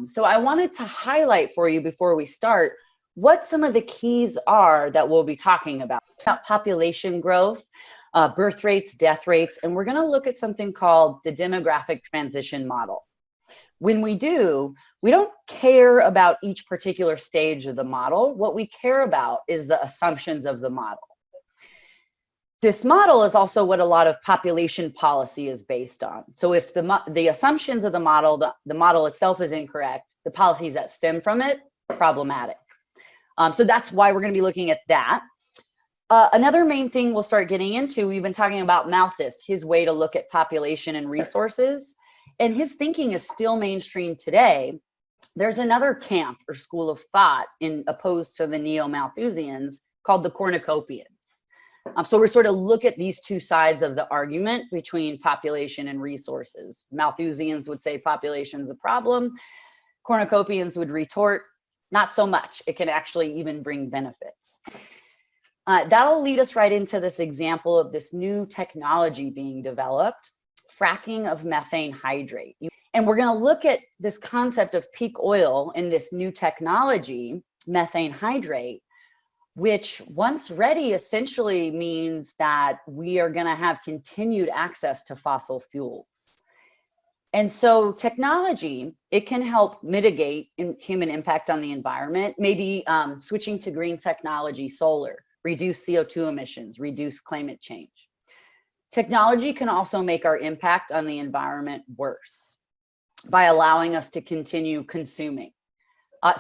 So I wanted to highlight for you before we start what some of the keys are that we'll be talking about population growth, birth rates, death rates, and we're going to look at something called the demographic transition model. When we do, we don't care about each particular stage of the model. What we care about is the assumptions of the model. This model is also what a lot of population policy is based on. So if the assumptions of the model, the model itself is incorrect, the policies that stem from it, problematic. So that's why we're going to be looking at that. Another main thing we'll start getting into, we've been talking about Malthus, his way to look at population and resources, and his thinking is still mainstream today. There's another camp or school of thought opposed to the neo-Malthusians called the cornucopians. So we're sort of look at these two sides of the argument between population and resources. Malthusians would say population's a problem. Cornucopians would retort, not so much. It can actually even bring benefits. That'll lead us right into this example of this new technology being developed, fracking of methane hydrate. And we're going to look at this concept of peak oil in this new technology, methane hydrate, which once ready essentially means that we are going to have continued access to fossil fuels. And so technology, it can help mitigate human impact on the environment, maybe switching to green technology, solar, reduce CO2 emissions, reduce climate change. Technology can also make our impact on the environment worse by allowing us to continue consuming. I'll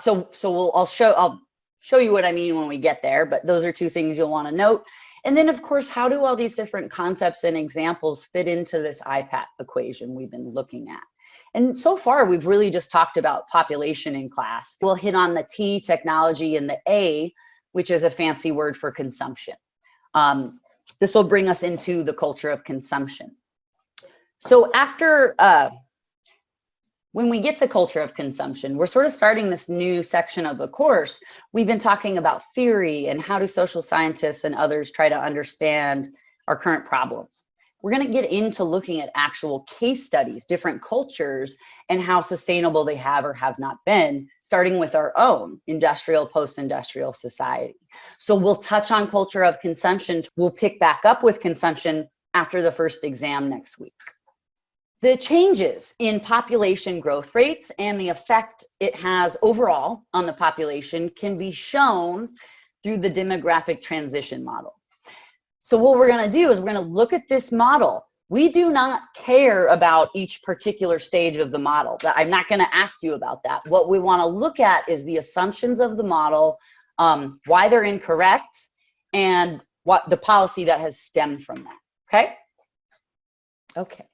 show you what I mean when we get there, but those are two things you'll want to note. And then of course, how do all these different concepts and examples fit into this IPAT equation we've been looking at? And so far, we've really just talked about population in class. We'll hit on the T, technology, and the A, which is a fancy word for consumption. This will bring us into the culture of consumption. So after, when we get to culture of consumption, we're sort of starting this new section of the course. We've been talking about theory and how do social scientists and others try to understand our current problems. We're going to get into looking at actual case studies, different cultures, and how sustainable they have or have not been, starting with our own industrial, post-industrial society. So we'll touch on culture of consumption. We'll pick back up with consumption after the first exam next week. The changes in population growth rates and the effect it has overall on the population can be shown through the demographic transition model. So what we're going to do is we're going to look at this model. We do not care about each particular stage of the model. I'm not going to ask you about that. What we want to look at is the assumptions of the model, why they're incorrect, and what the policy that has stemmed from that. Okay? Okay.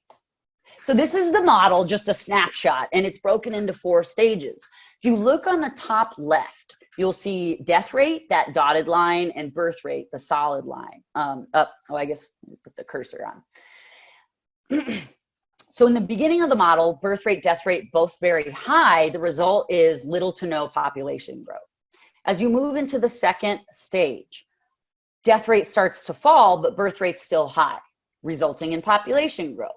So this is the model, just a snapshot, and it's broken into 4 stages. If you look on the top left, you'll see death rate, that dotted line, and birth rate, the solid line. I guess put the cursor on. So in the beginning of the model, birth rate, death rate, both very high. The result is little to no population growth. As you move into the second stage, death rate starts to fall, but birth rate's still high, resulting in population growth.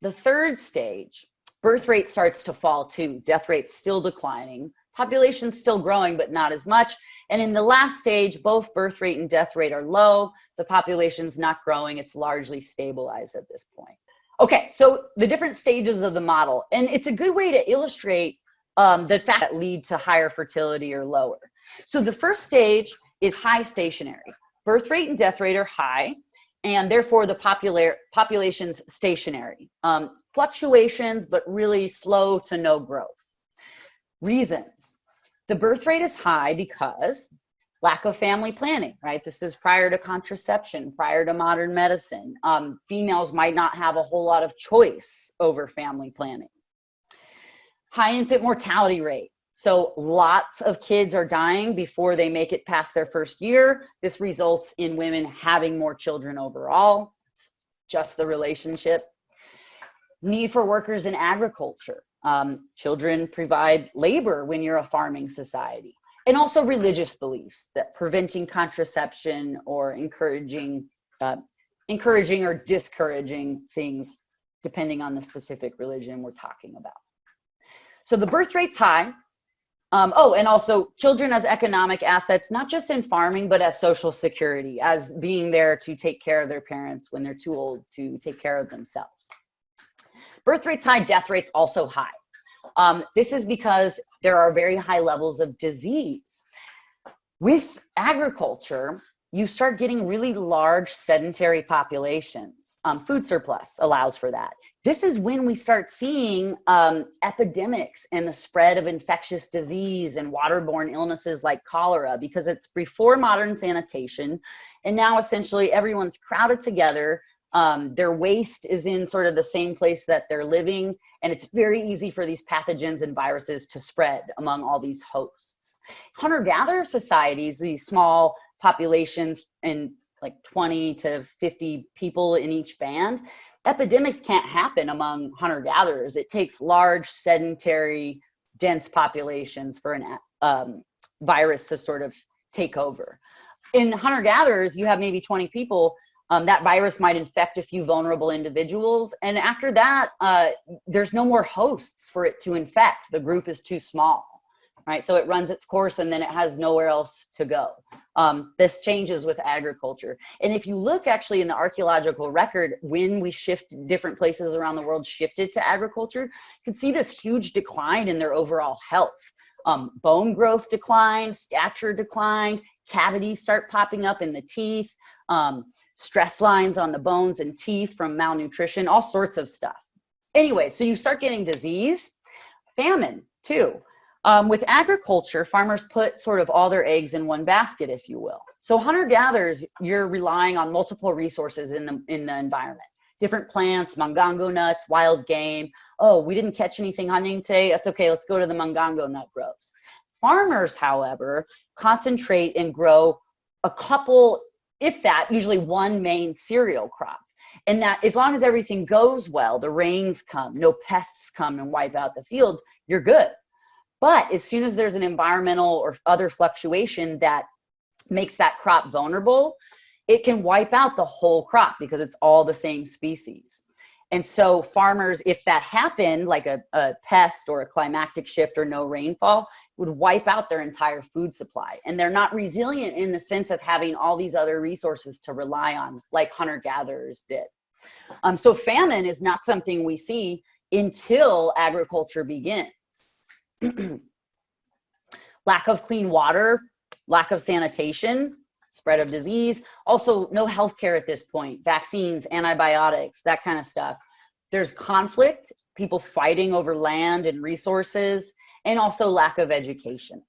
The third stage, birth rate starts to fall too, death rate's still declining, population's still growing, but not as much. And in the last stage, both birth rate and death rate are low, the population's not growing, it's largely stabilized at this point. Okay, so the different stages of the model, and it's a good way to illustrate the fact that lead to higher fertility or lower. So the first stage is high stationary. Birth rate and death rate are high, and therefore the population's stationary. Fluctuations, but really slow to no growth. Reasons. The birth rate is high because lack of family planning, right? This is prior to contraception, prior to modern medicine. Females might not have a whole lot of choice over family planning. High infant mortality rate. So lots of kids are dying before they make it past their first year. This results in women having more children overall. It's just the relationship. Need for workers in agriculture. Children provide labor when you're a farming society. And also religious beliefs that preventing contraception or encouraging or discouraging things depending on the specific religion we're talking about. So the birth rate's high. Oh, and also children as economic assets, not just in farming, but as social security, as being there to take care of their parents when they're too old to take care of themselves. Birth rate's high, death rate's also high. This is because there are very high levels of disease. With agriculture, you start getting really large sedentary populations. Food surplus allows for that. This is when we start seeing epidemics and the spread of infectious disease and waterborne illnesses like cholera, because it's before modern sanitation. And now essentially everyone's crowded together. Their waste is in sort of the same place that they're living. And it's very easy for these pathogens and viruses to spread among all these hosts. Hunter-gatherer societies, these small populations in like 20 to 50 people in each band, epidemics can't happen among hunter-gatherers. It takes large, sedentary, dense populations for an virus to sort of take over. In hunter-gatherers, you have maybe 20 people. That virus might infect a few vulnerable individuals. And after that, there's no more hosts for it to infect. The group is too small, right? So it runs its course and then it has nowhere else to go. This changes with agriculture. And if you look actually in the archaeological record, when we shift different places around the world shifted to agriculture, you can see this huge decline in their overall health. Bone growth declined, stature declined, cavities start popping up in the teeth, stress lines on the bones and teeth from malnutrition, all sorts of stuff. Anyway, so you start getting disease, famine too. With agriculture, farmers put sort of all their eggs in one basket, if you will. So hunter-gatherers, you're relying on multiple resources in the environment. Different plants, mangango nuts, wild game. Oh, we didn't catch anything hunting today. That's okay, let's go to the mangango nut groves. Farmers, however, concentrate and grow a couple, if that, usually one main cereal crop. And that as long as everything goes well, the rains come, no pests come and wipe out the fields, you're good. But as soon as there's an environmental or other fluctuation that makes that crop vulnerable, it can wipe out the whole crop because it's all the same species. And so farmers, if that happened, like a pest or a climatic shift or no rainfall, would wipe out their entire food supply. And they're not resilient in the sense of having all these other resources to rely on, like hunter-gatherers did. So famine is not something we see until agriculture begins. Lack of clean water, lack of sanitation, spread of disease, also no healthcare at this point, vaccines, antibiotics, that kind of stuff. There's conflict, people fighting over land and resources, and also lack of education.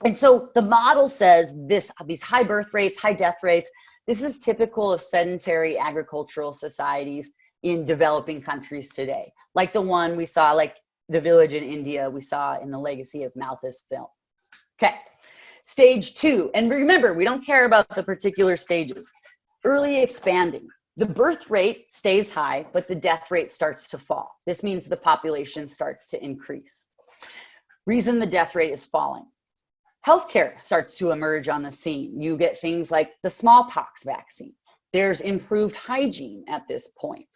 And so the model says these high birth rates, high death rates, this is typical of sedentary agricultural societies in developing countries today, like the one we saw, like the village in India we saw in the Legacy of Malthus film. Okay, stage 2, and remember, we don't care about the particular stages. Early expanding. The birth rate stays high, but the death rate starts to fall. This means the population starts to increase. Reason the death rate is falling. Healthcare starts to emerge on the scene. You get things like the smallpox vaccine. There's improved hygiene at this point.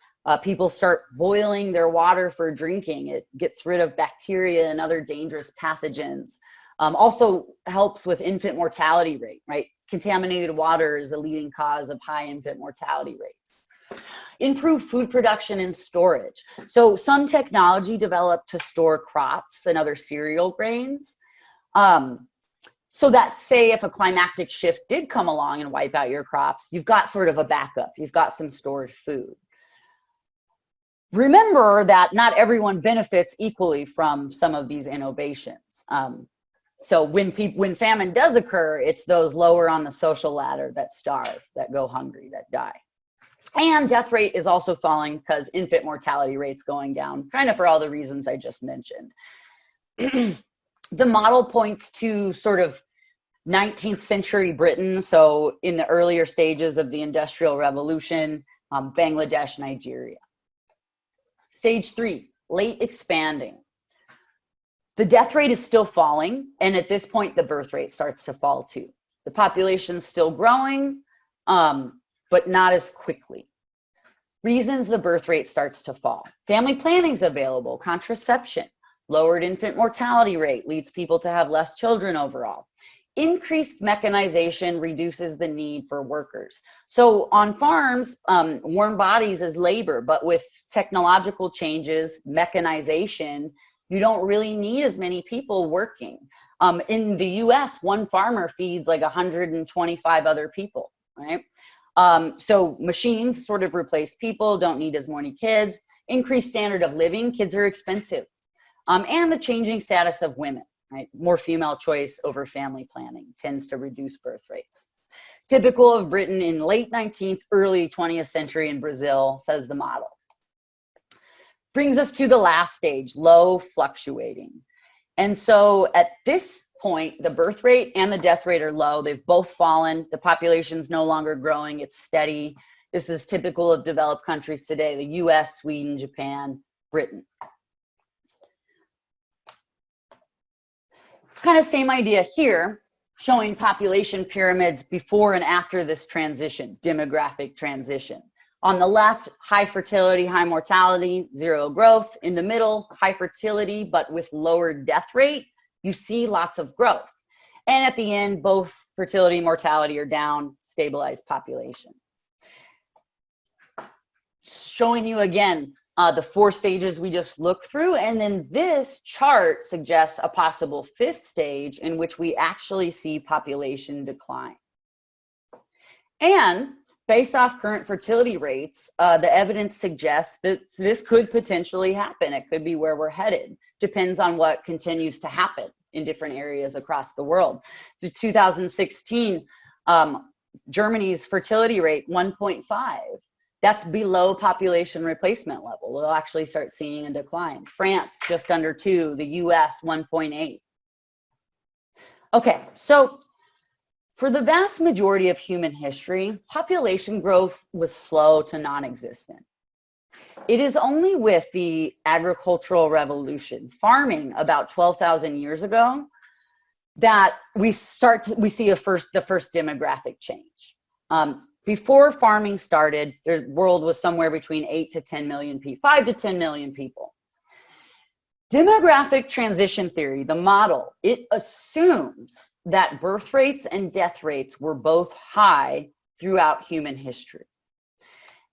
People start boiling their water for drinking. It gets rid of bacteria and other dangerous pathogens. Also helps with infant mortality rate, right? Contaminated water is the leading cause of high infant mortality rates. Improved food production and storage. So some technology developed to store crops and other cereal grains. So that, say, if a climatic shift did come along and wipe out your crops, you've got sort of a backup. You've got some stored food. Remember that not everyone benefits equally from some of these innovations. So when famine does occur, it's those lower on the social ladder that starve, that go hungry, that die. And death rate is also falling because infant mortality rate's going down, kind of for all the reasons I just mentioned. The model points to sort of 19th century Britain, so in the earlier stages of the Industrial Revolution, Bangladesh, Nigeria. Stage 3, late expanding. The death rate is still falling, and at this point, the birth rate starts to fall too. The population's still growing, but not as quickly. Reasons the birth rate starts to fall. Family planning's available, contraception, Lowered infant mortality rate leads people to have less children overall. Increased mechanization reduces the need for workers. So on farms, warm bodies is labor, but with technological changes, mechanization, you don't really need as many people working. In the US, one farmer feeds like 125 other people, right? So machines sort of replace people, don't need as many kids. Increased standard of living, kids are expensive. And the changing status of women, right? More female choice over family planning tends to reduce birth rates. Typical of Britain in late 19th, early 20th century in Brazil, says the model. Brings us to the last stage, low fluctuating. And so at this point, the birth rate and the death rate are low. They've both fallen. The population's no longer growing. It's steady. This is typical of developed countries today, the US, Sweden, Japan, Britain. It's kind of same idea here, showing population pyramids before and after this transition, demographic transition. On the left, high fertility, high mortality, zero growth. In the middle, high fertility, but with lower death rate, you see lots of growth. And at the end, both fertility and mortality are down, stabilized population. Showing you again, the 4 stages we just looked through. And then this chart suggests a possible 5th stage in which we actually see population decline. And based off current fertility rates, the evidence suggests that this could potentially happen. It could be where we're headed. Depends on what continues to happen in different areas across the world. The 2016, Germany's fertility rate, 1.5. That's below population replacement level. We'll actually start seeing a decline. France, just under 2. The US, 1.8. Okay, so for the vast majority of human history, population growth was slow to non-existent. It is only with the agricultural revolution, farming about 12,000 years ago, that we see the first demographic change. Before farming started, the world was somewhere between 8 to 10 million people, 5 to 10 million people. Demographic transition theory, the model, it assumes that birth rates and death rates were both high throughout human history.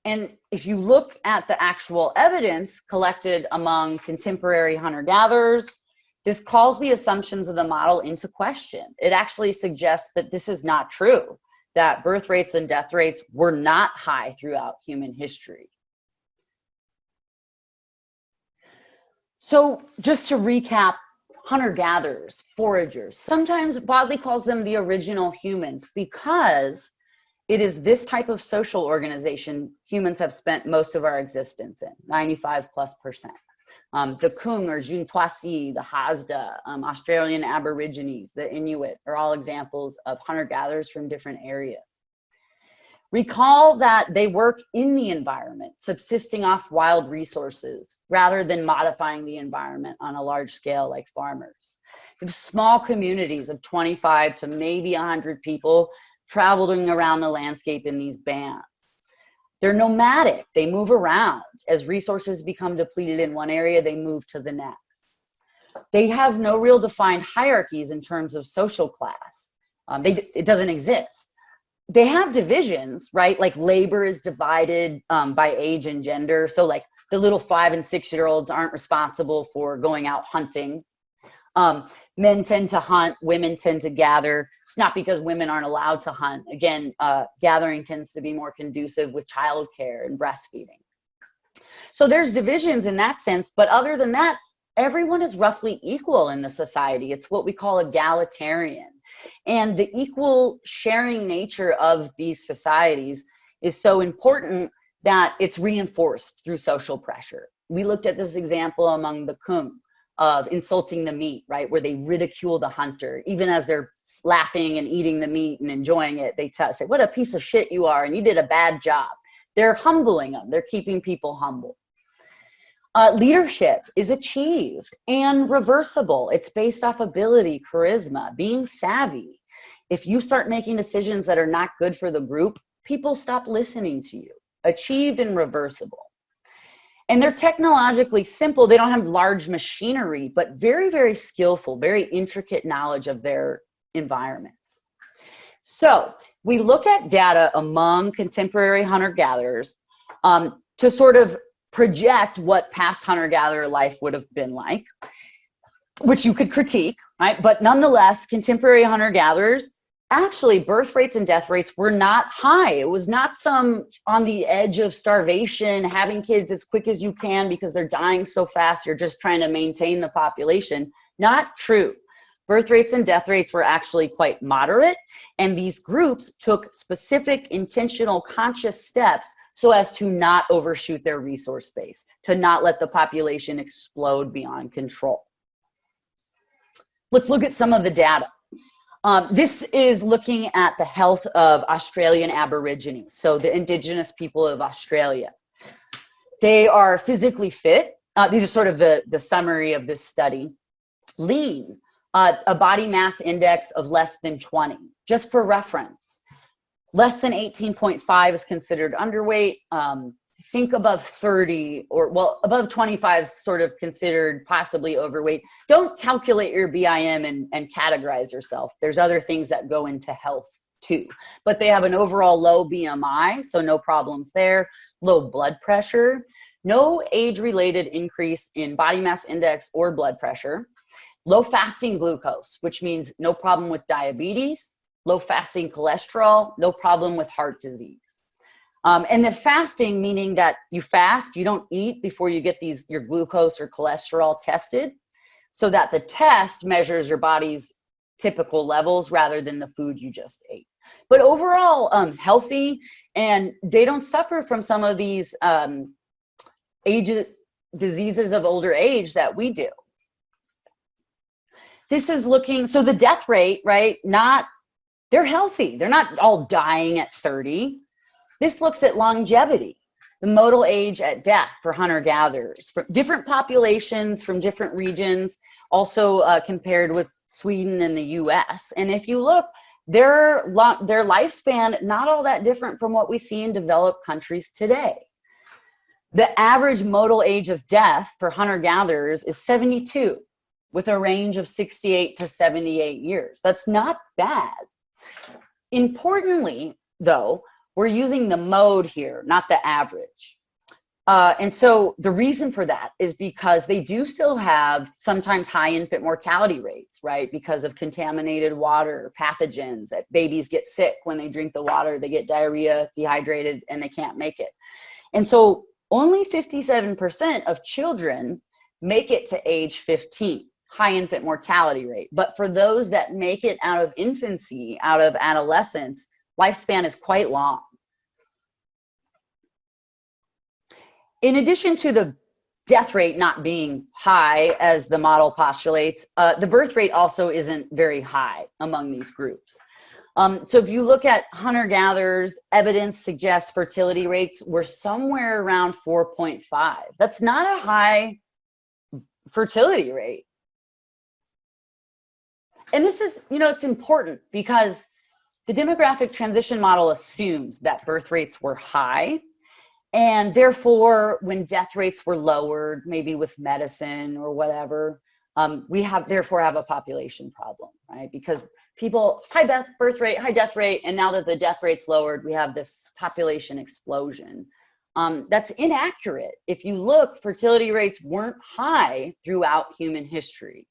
And if you look at the actual evidence collected among contemporary hunter-gatherers, this calls the assumptions of the model into question. It actually suggests that this is not true, that birth rates and death rates were not high throughout human history. So just to recap, hunter-gatherers, foragers, sometimes Bodley calls them the original humans because it is this type of social organization humans have spent most of our existence in, 95+%. The Kung or Juntoisi, the Hadza, Australian Aborigines, the Inuit are all examples of hunter-gatherers from different areas. Recall that they work in the environment, subsisting off wild resources, rather than modifying the environment on a large scale like farmers. There's small communities of 25 to maybe 100 people traveling around the landscape in these bands. They're nomadic, they move around. As resources become depleted in one area, they move to the next. They have no real defined hierarchies in terms of social class. It doesn't exist. They have divisions, right? Like labor is divided by age and gender. So like the little 5- and 6-year-olds aren't responsible for going out hunting. Men tend to hunt, women tend to gather. It's not because women aren't allowed to hunt. Again, gathering tends to be more conducive with childcare and breastfeeding. So there's divisions in that sense, but other than that, everyone is roughly equal in the society. It's what we call egalitarian. And the equal sharing nature of these societies is so important that it's reinforced through social pressure. We looked at this example among the Kung of insulting the meat, right? Where they ridicule the hunter. Even as they're laughing and eating the meat and enjoying it, they say, what a piece of shit you are, and you did a bad job. They're humbling them. They're keeping people humble. Leadership is achieved and reversible. It's based off ability, charisma, being savvy. If you start making decisions that are not good for the group, people stop listening to you. Achieved and reversible. And they're technologically simple. They don't have large machinery, but very, very skillful, very intricate knowledge of their environments. So we look at data among contemporary hunter-gatherers to sort of project what past hunter-gatherer life would have been like, which you could critique, right? But nonetheless, contemporary hunter-gatherers, actually birth rates and death rates were not high. It was not some on the edge of starvation, having kids as quick as you can because they're dying so fast, you're just trying to maintain the population. Not true. Birth rates and death rates were actually quite moderate, and these groups took specific, intentional, conscious steps so as to not overshoot their resource base, to not let the population explode beyond control. Let's look at some of the data. This is looking at the health of Australian Aborigines, so the indigenous people of Australia. They are physically fit. These are sort of the summary of this study. Lean, a body mass index of less than 20, just for reference. Less than 18.5 is considered underweight. I think above 30 or, well, above 25 is sort of considered possibly overweight. Don't calculate your BIM and categorize yourself. There's other things that go into health too. But they have an overall low BMI, so no problems there. Low blood pressure, no age-related increase in body mass index or blood pressure. Low fasting glucose, which means no problem with diabetes. Low fasting cholesterol, no problem with heart disease. And the fasting, meaning that you fast, you don't eat before you get your glucose or cholesterol tested, so that the test measures your body's typical levels rather than the food you just ate. But overall, healthy, and they don't suffer from some of these diseases of older age that we do. This is looking, so the death rate, right? They're healthy. They're not all dying at 30. This looks at longevity, the modal age at death for hunter-gatherers, for different populations from different regions, also compared with Sweden and the US. And if you look, their lifespan, not all that different from what we see in developed countries today. The average modal age of death for hunter-gatherers is 72, with a range of 68 to 78 years. That's not bad. Importantly, though, we're using the mode here, not the average. And so the reason for that is because they do still have sometimes high infant mortality rates, right? Because of contaminated water, pathogens, that babies get sick when they drink the water, they get diarrhea, dehydrated, and they can't make it. And so only 57% of children make it to age 15, high infant mortality rate. But for those that make it out of infancy, out of adolescence, lifespan is quite long. In addition to the death rate not being high, as the model postulates, the birth rate also isn't very high among these groups. So if you look at hunter-gatherers, evidence suggests fertility rates were somewhere around 4.5. That's not a high fertility rate. And this is, it's important because the demographic transition model assumes that birth rates were high, and therefore when death rates were lowered, maybe with medicine or whatever, we therefore have a population problem, right? Because people, high birth rate, high death rate, and now that the death rate's lowered, we have this population explosion. That's inaccurate. If you look, fertility rates weren't high throughout human history.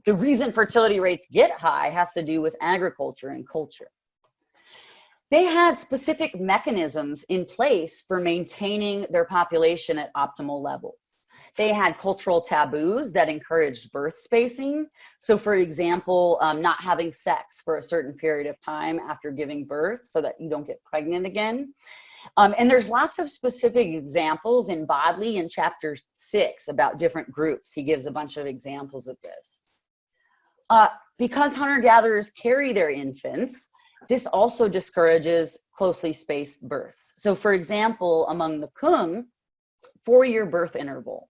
The reason fertility rates get high has to do with agriculture and culture. They had specific mechanisms in place for maintaining their population at optimal levels. They had cultural taboos that encouraged birth spacing. So for example, not having sex for a certain period of time after giving birth so that you don't get pregnant again. And there's lots of specific examples in Bodley in chapter 6 about different groups. He gives a bunch of examples of this. Because hunter-gatherers carry their infants, this also discourages closely spaced births. So for example, among the Kung, 4-year birth interval,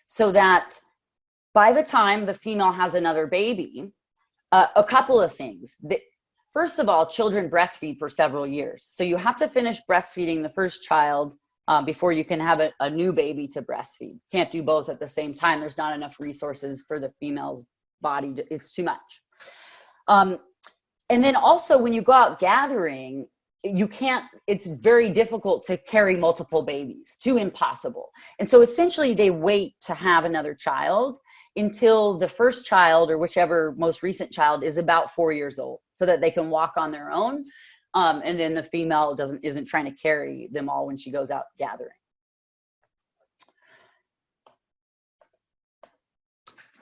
so that by the time the female has another baby, a couple of things. First of all, children breastfeed for several years. So you have to finish breastfeeding the first child before you can have a new baby to breastfeed. Can't do both at the same time. There's not enough resources for the female's body. It's too much. And then also when you go out gathering, you can't, it's very difficult to carry multiple babies, too impossible. And so essentially they wait to have another child until the first child, or whichever most recent child, is about 4 years old, so that they can walk on their own. And then the female isn't trying to carry them all when she goes out gathering.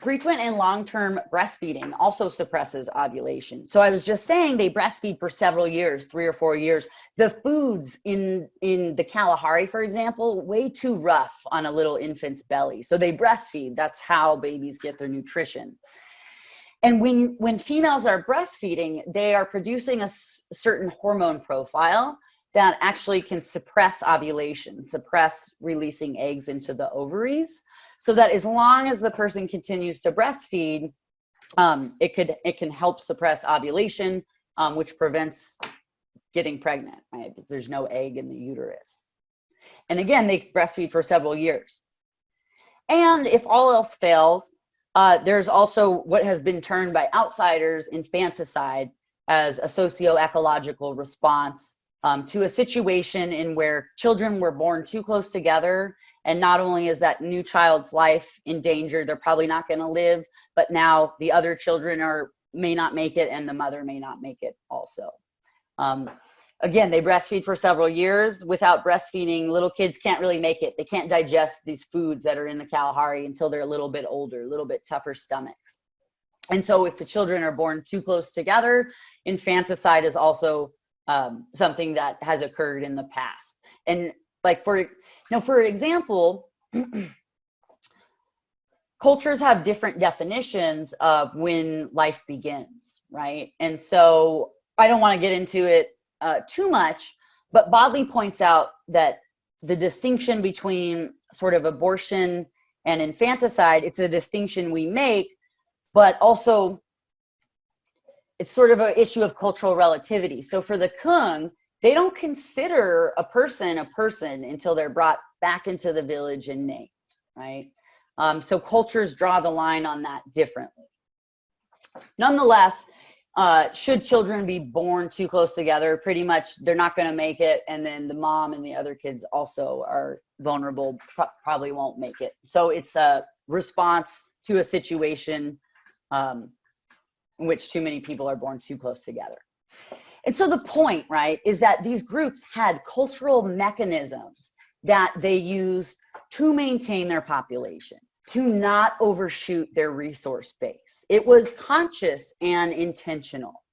Frequent and long-term breastfeeding also suppresses ovulation. So I was just saying they breastfeed for several years, 3 or 4 years. The foods in the Kalahari, for example, way too rough on a little infant's belly. So they breastfeed. That's how babies get their nutrition. And when females are breastfeeding, they are producing a certain hormone profile that actually can suppress ovulation, suppress releasing eggs into the ovaries, so that as long as the person continues to breastfeed, it can help suppress ovulation, which prevents getting pregnant, right? There's no egg in the uterus. And again, they breastfeed for several years. And if all else fails, there's also what has been termed by outsiders infanticide as a socio-ecological response to a situation in where children were born too close together. And not only is that new child's life in danger, they're probably not going to live, but now the other children may not make it, and the mother may not make it also. Again, they breastfeed for several years. Without breastfeeding, little kids can't really make it. They can't digest these foods that are in the Kalahari until they're a little bit older, a little bit tougher stomachs. And so if the children are born too close together, infanticide is also something that has occurred in the past. And like for example, cultures have different definitions of when life begins, right? And so I don't want to get into it too much, but Bodley points out that the distinction between sort of abortion and infanticide, it's a distinction we make, but also it's sort of an issue of cultural relativity. So for the Kung, they don't consider a person until they're brought back into the village and named, right? So cultures draw the line on that differently. Nonetheless, should children be born too close together, pretty much they're not going to make it, and then the mom and the other kids also are vulnerable, probably won't make it. So it's a response to a situation in which too many people are born too close together. And so the point, right, is that these groups had cultural mechanisms that they used to maintain their population, to not overshoot their resource base. It was conscious and intentional.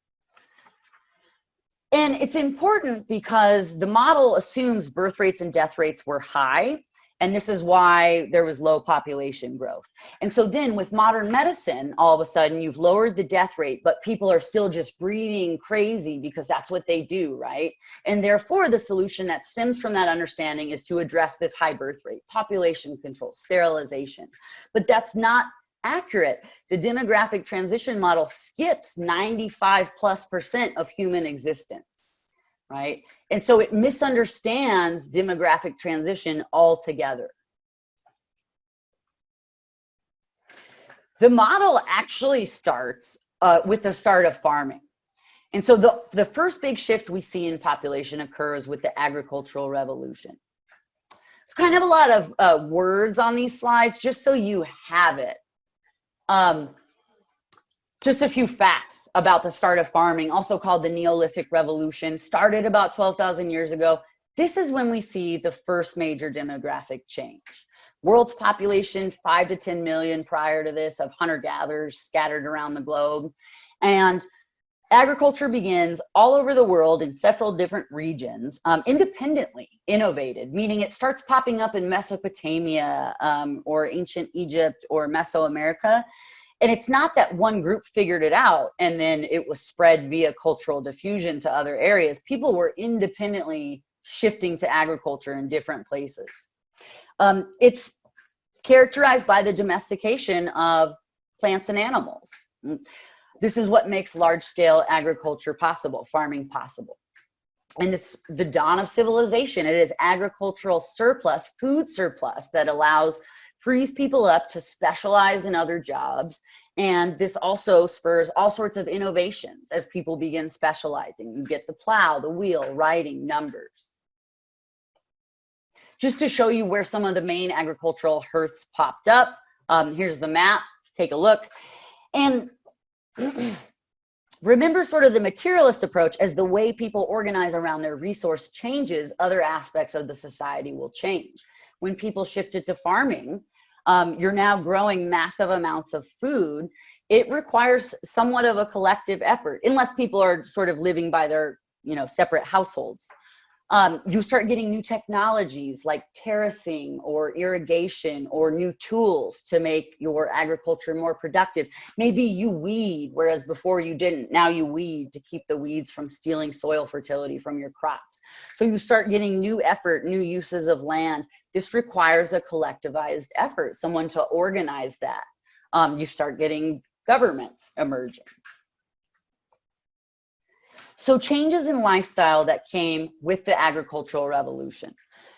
And it's important because the model assumes birth rates and death rates were high, and this is why there was low population growth. And so then with modern medicine, all of a sudden you've lowered the death rate, but people are still just breeding crazy because that's what they do, right? And therefore the solution that stems from that understanding is to address this high birth rate, population control, sterilization. But that's not accurate. The demographic transition model skips 95+% of human existence, right? And so it misunderstands demographic transition altogether. The model actually starts with the start of farming. And so the first big shift we see in population occurs with the agricultural revolution. It's kind of a lot of words on these slides, just so you have it. Just a few facts about the start of farming, also called the Neolithic Revolution, started about 12,000 years ago. This is when we see the first major demographic change. World's population, 5 to 10 million prior to this, of hunter-gatherers scattered around the globe. And agriculture begins all over the world in several different regions, independently innovated, meaning it starts popping up in Mesopotamia or ancient Egypt or Mesoamerica. And it's not that one group figured it out and then it was spread via cultural diffusion to other areas. People were independently shifting to agriculture in different places. It's characterized by the domestication of plants and animals. This is what makes large-scale agriculture possible, farming possible. And it's the dawn of civilization. It is agricultural surplus, food surplus, that frees people up to specialize in other jobs. And this also spurs all sorts of innovations as people begin specializing. You get the plow, the wheel, writing, numbers. Just to show you where some of the main agricultural hearths popped up, here's the map, take a look. And remember sort of the materialist approach. As the way people organize around their resource changes, other aspects of the society will change. When people shifted to farming, you're now growing massive amounts of food. It requires somewhat of a collective effort, unless people are sort of living by their, separate households. You start getting new technologies like terracing or irrigation or new tools to make your agriculture more productive. Maybe you weed, whereas before you didn't. Now you weed to keep the weeds from stealing soil fertility from your crops. So you start getting new effort, new uses of land. This requires a collectivized effort, someone to organize that. You start getting governments emerging. So changes in lifestyle that came with the agricultural revolution.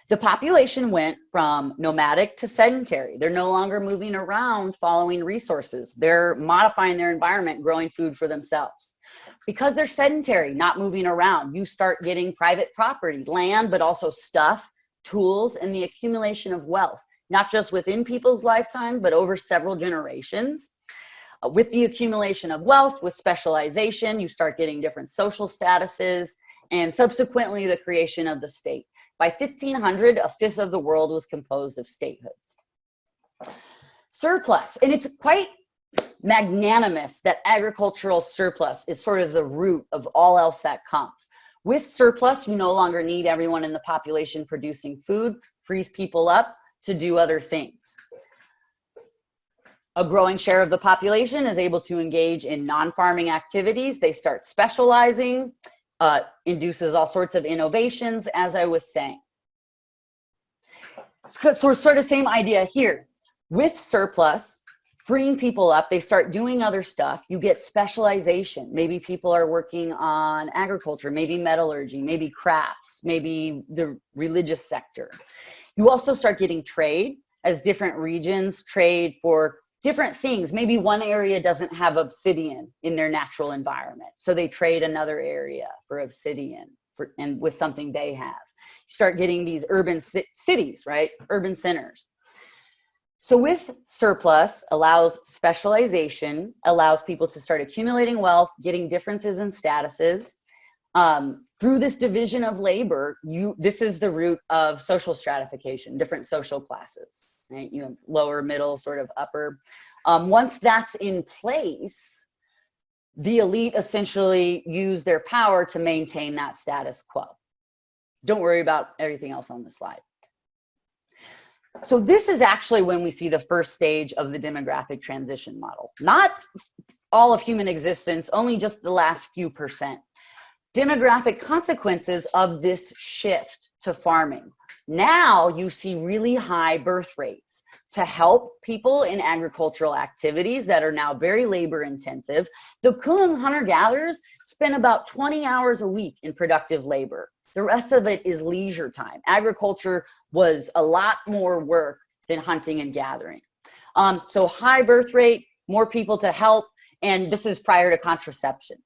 The population went from nomadic to sedentary. They're no longer moving around following resources. They're modifying their environment, growing food for themselves. Because they're sedentary, not moving around, you start getting private property, land, but also stuff, tools, and the accumulation of wealth, not just within people's lifetime, but over several generations. With the accumulation of wealth, with specialization, you start getting different social statuses, and subsequently the creation of the state. By 1500, a fifth of the world was composed of statehoods. Surplus, and it's quite magnanimous that agricultural surplus is sort of the root of all else that comes. With surplus, you no longer need everyone in the population producing food, frees people up to do other things. A growing share of the population is able to engage in non-farming activities. They start specializing, induces all sorts of innovations, as I was saying. So sort of same idea here. With surplus, freeing people up, they start doing other stuff. You get specialization. Maybe people are working on agriculture, maybe metallurgy, maybe crafts, maybe the religious sector. You also start getting trade, as different regions trade for different things. Maybe one area doesn't have obsidian in their natural environment, so they trade another area for obsidian and with something they have. You start getting these urban cities, right? Urban centers. So with surplus allows specialization, allows people to start accumulating wealth, getting differences in statuses. Through this division of labor, this is the root of social stratification, different social classes. Right? You have lower, middle, sort of upper. Once that's in place, the elite essentially use their power to maintain that status quo. Don't worry about everything else on the slide. So this is actually when we see the first stage of the demographic transition model. Not all of human existence, only just the last few percent. Demographic consequences of this shift to farming. Now you see really high birth rates to help people in agricultural activities that are now very labor intensive. The Kulin hunter-gatherers spend about 20 hours a week in productive labor. The rest of it is leisure time. Agriculture was a lot more work than hunting and gathering. So high birth rate, more people to help, and this is prior to contraception.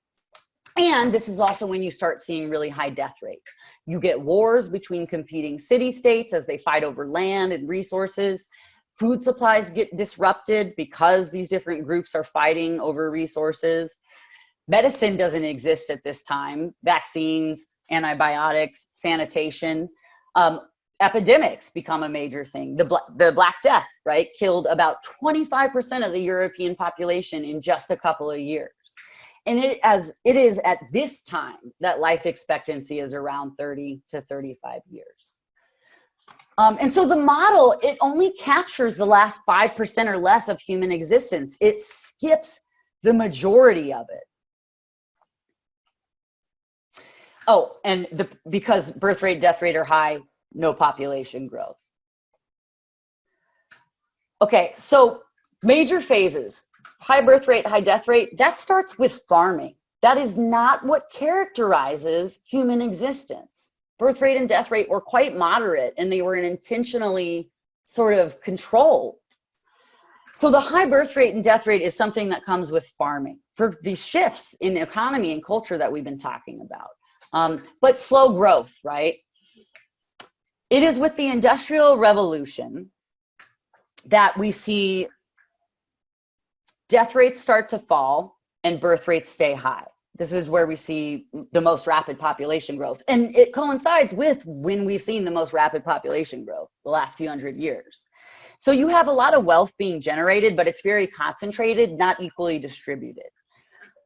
And this is also when you start seeing really high death rates. You get wars between competing city-states as they fight over land and resources. Food supplies get disrupted because these different groups are fighting over resources. Medicine doesn't exist at this time. Vaccines, antibiotics, sanitation. Epidemics become a major thing. The Black Death, right, killed about 25% of the European population in just a couple of years. And it is at this time that life expectancy is around 30 to 35 years. And so the model, it only captures the last 5% or less of human existence. It skips the majority of it. Oh, and because birth rate, death rate are high, no population growth. Okay, so major phases. High birth rate, high death rate, that starts with farming. That is not what characterizes human existence. Birth rate and death rate were quite moderate, and they were intentionally sort of controlled. So the high birth rate and death rate is something that comes with farming for these shifts in economy and culture that we've been talking about. But slow growth, right? It is with the Industrial Revolution that we see death rates start to fall and birth rates stay high. This is where we see the most rapid population growth. And it coincides with when we've seen the most rapid population growth the last few hundred years. So you have a lot of wealth being generated, but it's very concentrated, not equally distributed.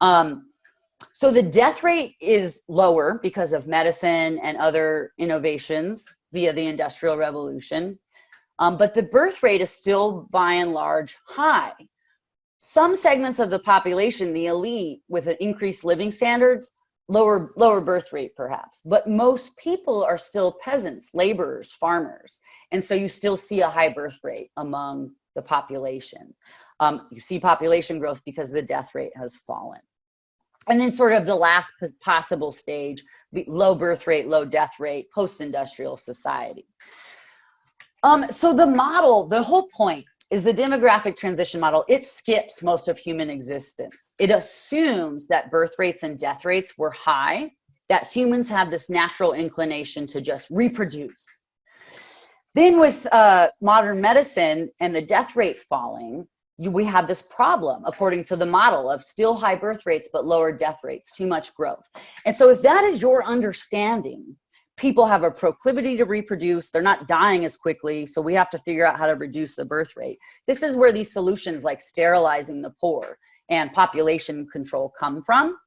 So the death rate is lower because of medicine and other innovations via the Industrial Revolution. But the birth rate is still by and large high. Some segments of the population, the elite, with an increased living standards, lower birth rate perhaps, but most people are still peasants, laborers, farmers. And so you still see a high birth rate among the population. You see population growth because the death rate has fallen. And then sort of the last possible stage, low birth rate, low death rate, post-industrial society. So the model, the whole point is the demographic transition model. It skips most of human existence. It assumes that birth rates and death rates were high, that humans have this natural inclination to just reproduce. Then with modern medicine and the death rate falling, we have this problem, according to the model, of still high birth rates, but lower death rates, too much growth. And so if that is your understanding, people have a proclivity to reproduce, they're not dying as quickly, so we have to figure out how to reduce the birth rate. This is where these solutions like sterilizing the poor and population control come from.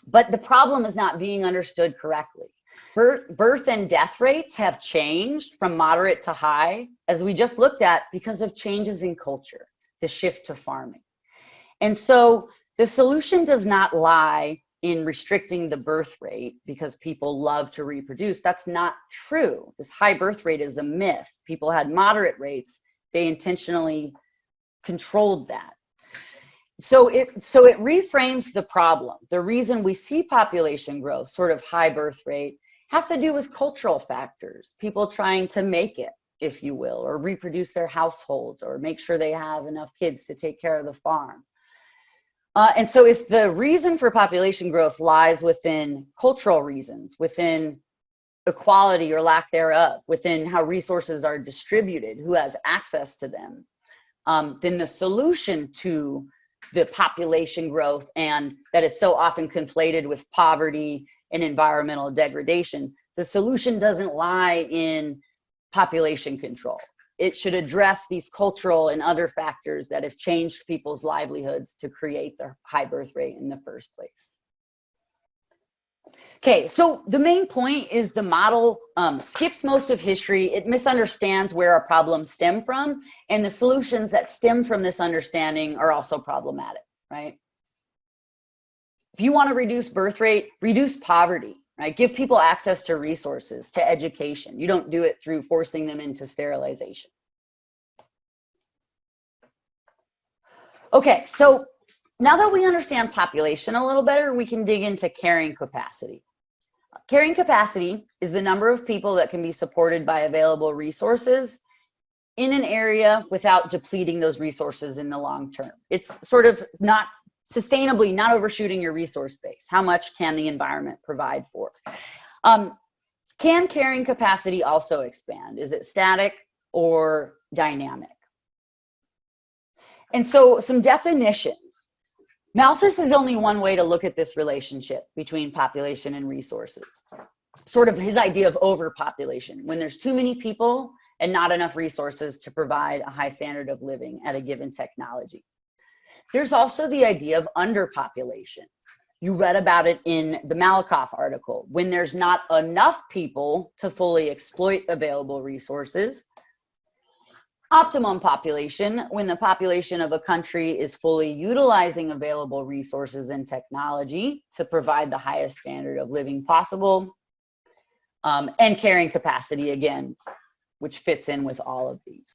But the problem is not being understood correctly. Birth and death rates have changed from moderate to high, as we just looked at, because of changes in culture, the shift to farming. And so the solution does not lie in restricting the birth rate because people love to reproduce. That's not true. This high birth rate is a myth. People had moderate rates. They intentionally controlled that. So it reframes the problem. The reason we see population growth, sort of high birth rate, has to do with cultural factors. People trying to make it, if you will, or reproduce their households, or make sure they have enough kids to take care of the farm. And so if the reason for population growth lies within cultural reasons, within equality or lack thereof, within how resources are distributed, who has access to them, then the solution to the population growth, and that is so often conflated with poverty and environmental degradation, the solution doesn't lie in population control. It should address these cultural and other factors that have changed people's livelihoods to create the high birth rate in the first place. Okay, so the main point is the model skips most of history. It misunderstands where our problems stem from, and the solutions that stem from this understanding are also problematic, right? If you want to reduce birth rate, reduce poverty, right? Give people access to resources, to education. You don't do it through forcing them into sterilization. Okay, so now that we understand population a little better, we can dig into carrying capacity. Carrying capacity is the number of people that can be supported by available resources in an area without depleting those resources in the long term. It's sort of not sustainably, not overshooting your resource base. How much can the environment provide for? Can carrying capacity also expand? Is it static or dynamic? And so some definitions. Malthus is only one way to look at this relationship between population and resources. Sort of his idea of overpopulation, when there's too many people and not enough resources to provide a high standard of living at a given technology. There's also the idea of underpopulation. You read about it in the Malakoff article, when there's not enough people to fully exploit available resources. Optimum population, when the population of a country is fully utilizing available resources and technology to provide the highest standard of living possible. And carrying capacity, again, which fits in with all of these.